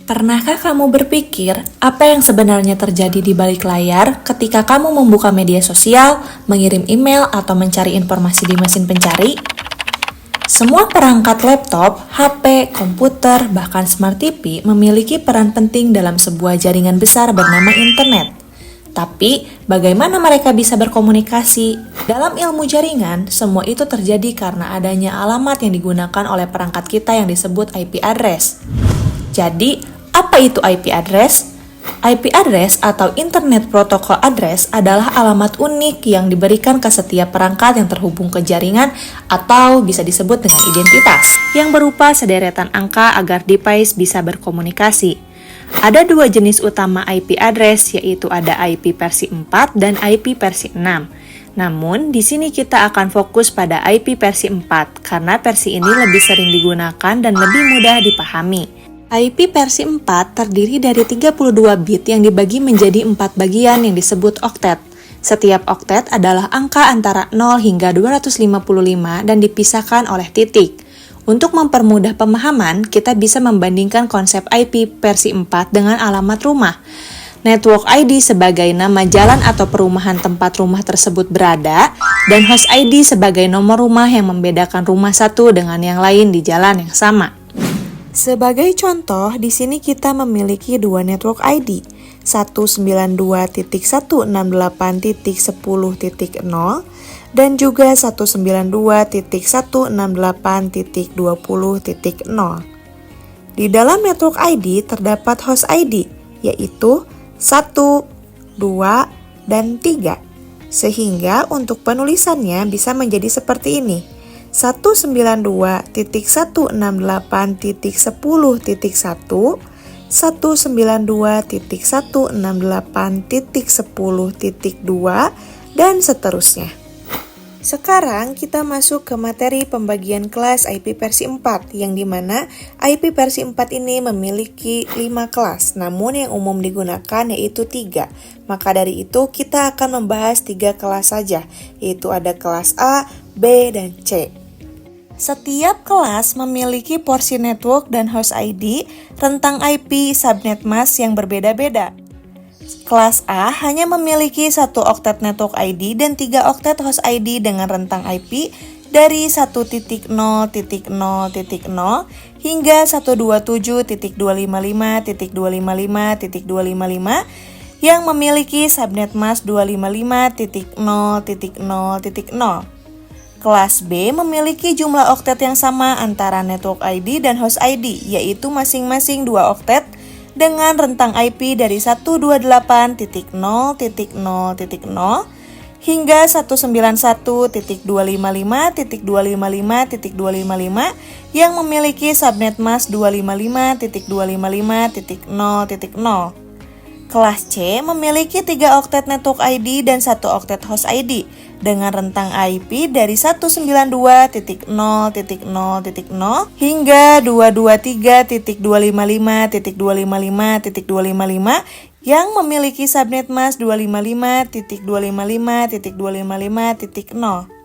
Pernahkah kamu berpikir apa yang sebenarnya terjadi di balik layar ketika kamu membuka media sosial, mengirim email, atau mencari informasi di mesin pencari? Semua perangkat laptop, HP, komputer, bahkan smart TV memiliki peran penting dalam sebuah jaringan besar bernama internet. Tapi, bagaimana mereka bisa berkomunikasi? Dalam ilmu jaringan, semua itu terjadi karena adanya alamat yang digunakan oleh perangkat kita yang disebut IP address. Jadi, apa itu IP address? IP address atau Internet Protocol Address adalah alamat unik yang diberikan ke setiap perangkat yang terhubung ke jaringan atau bisa disebut dengan identitas, yang berupa sederetan angka agar device bisa berkomunikasi. Ada dua jenis utama IP address, yaitu ada IP versi 4 dan IP versi 6. Namun, di sini kita akan fokus pada IP versi 4 karena versi ini lebih sering digunakan dan lebih mudah dipahami. IP versi 4 terdiri dari 32 bit yang dibagi menjadi 4 bagian yang disebut oktet. Setiap oktet adalah angka antara 0 hingga 255 dan dipisahkan oleh titik. Untuk mempermudah pemahaman, kita bisa membandingkan konsep IP versi 4 dengan alamat rumah. Network ID sebagai nama jalan atau perumahan tempat rumah tersebut berada, dan host ID sebagai nomor rumah yang membedakan rumah satu dengan yang lain di jalan yang sama. Sebagai contoh, di sini kita memiliki dua network ID, 192.168.10.0 dan juga 192.168.20.0. Di dalam network ID terdapat host ID, yaitu 1, 2, dan 3. Sehingga untuk penulisannya bisa menjadi seperti ini. 192.168.10.1, 192.168.10.2, dan seterusnya. Sekarang kita masuk ke materi pembagian kelas IP versi 4, yang dimana IP versi 4 ini memiliki 5 kelas, namun yang umum digunakan yaitu 3. Maka dari itu kita akan membahas 3 kelas saja, yaitu ada kelas A, B, dan C. Setiap kelas memiliki porsi network dan host ID, rentang IP, subnet mask yang berbeda-beda. Kelas A hanya memiliki 1 oktet network ID dan 3 oktet host ID dengan rentang IP dari 1.0.0.0 hingga 127.255.255.255 yang memiliki subnet mask 255.0.0.0. Kelas B memiliki jumlah oktet yang sama antara network ID dan host ID, yaitu masing-masing 2 oktet dengan rentang IP dari 128.0.0.0 hingga 191.255.255.255 yang memiliki subnet mask 255.255.0.0. Kelas C memiliki 3 oktet network ID dan 1 oktet host ID dengan rentang IP dari 192.0.0.0 hingga 223.255.255.255 yang memiliki subnet mask 255.255.255.0.